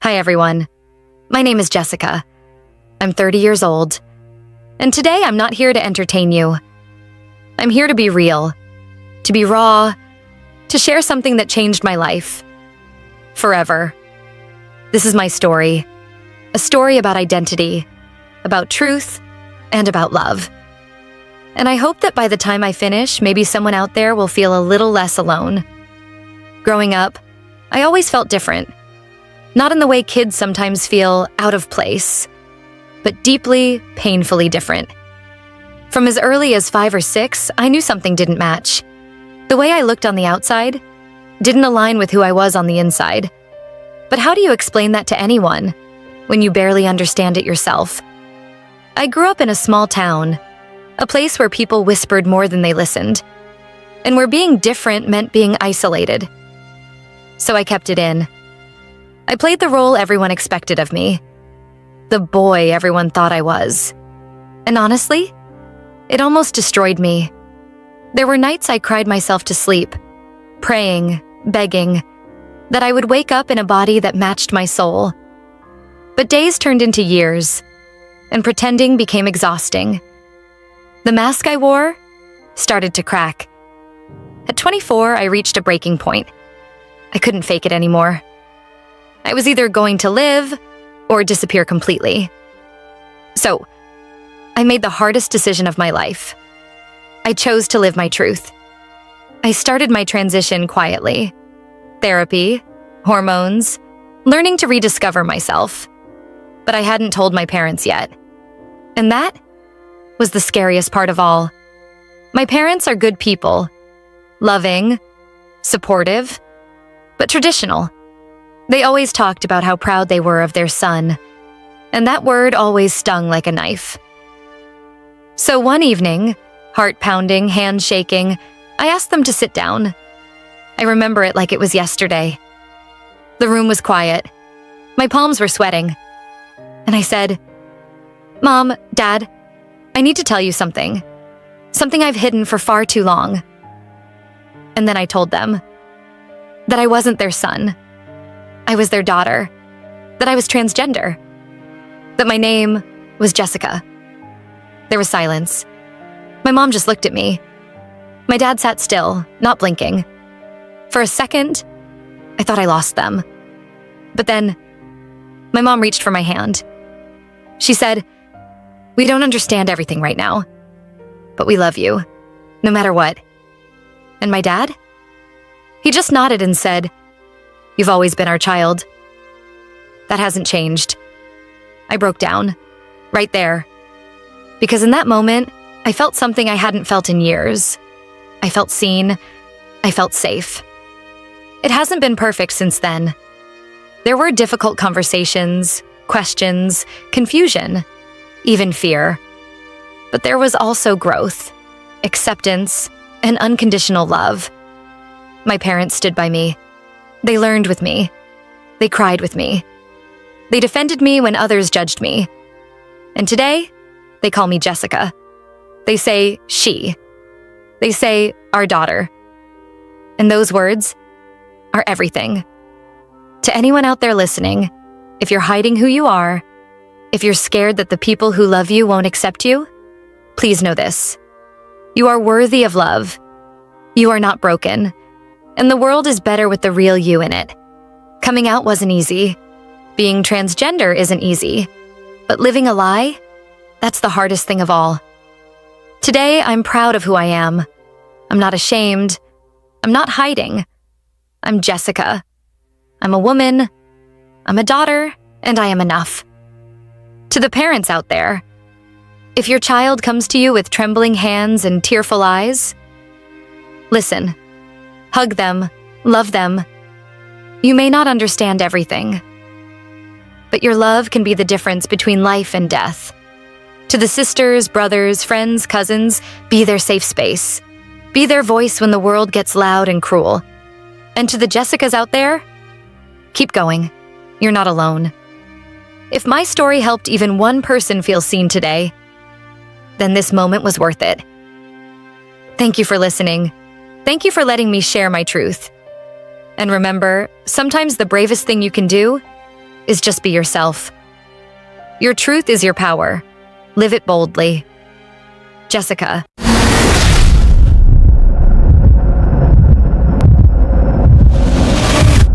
Hi everyone, my name is Jessica. I'm 30 years old, and today I'm not here to entertain you. I'm here to be real, to be raw, to share something that changed my life. Forever. This is my story. A story about identity, about truth, and about love. And I hope that by the time I finish, maybe someone out there will feel a little less alone. Growing up, I always felt different. Not in the way kids sometimes feel out of place, but deeply, painfully different. From as early as 5 or 6, I knew something didn't match. The way I looked on the outside didn't align with who I was on the inside. But how do you explain that to anyone when you barely understand it yourself? I grew up in a small town, a place where people whispered more than they listened, and where being different meant being isolated. So I kept it in. I played the role everyone expected of me, the boy everyone thought I was. And honestly, it almost destroyed me. There were nights I cried myself to sleep, praying, begging, that I would wake up in a body that matched my soul. But days turned into years, and pretending became exhausting. The mask I wore started to crack. At 24, I reached a breaking point. I couldn't fake it anymore. I was either going to live or disappear completely. So, I made the hardest decision of my life. I chose to live my truth. I started my transition quietly. Therapy, hormones, learning to rediscover myself. But I hadn't told my parents yet. And that was the scariest part of all. My parents are good people, loving, supportive, but traditional. They always talked about how proud they were of their son, and that word always stung like a knife. So one evening, heart pounding, hand shaking, I asked them to sit down. I remember it like it was yesterday. The room was quiet. My palms were sweating. And I said, "Mom, Dad, I need to tell you something. Something I've hidden for far too long." And then I told them that I wasn't their son. I was their daughter. That I was transgender. That my name was Jessica. There was silence. My mom just looked at me. My dad sat still, not blinking. For a second, I thought I lost them. But then, my mom reached for my hand. She said, "We don't understand everything right now, but we love you, no matter what." And my dad? He just nodded and said, "You've always been our child." That hasn't changed. I broke down, right there. Because in that moment, I felt something I hadn't felt in years. I felt seen. I felt safe. It hasn't been perfect since then. There were difficult conversations, questions, confusion, even fear. But there was also growth, acceptance, and unconditional love. My parents stood by me. They learned with me. They cried with me. They defended me when others judged me. And today, they call me Jessica. They say she. They say our daughter. And those words are everything. To anyone out there listening, if you're hiding who you are, if you're scared that the people who love you won't accept you, please know this. You are worthy of love. You are not broken. And the world is better with the real you in it. Coming out wasn't easy. Being transgender isn't easy. But living a lie, that's the hardest thing of all. Today, I'm proud of who I am. I'm not ashamed. I'm not hiding. I'm Jessica. I'm a woman. I'm a daughter, and I am enough. To the parents out there, if your child comes to you with trembling hands and tearful eyes, listen. Hug them, love them. You may not understand everything, but your love can be the difference between life and death. To the sisters, brothers, friends, cousins, be their safe space. Be their voice when the world gets loud and cruel. And to the Jessicas out there, keep going. You're not alone. If my story helped even one person feel seen today, then this moment was worth it. Thank you for listening. Thank you for letting me share my truth. And remember, sometimes the bravest thing you can do is just be yourself. Your truth is your power. Live it boldly. Jessica,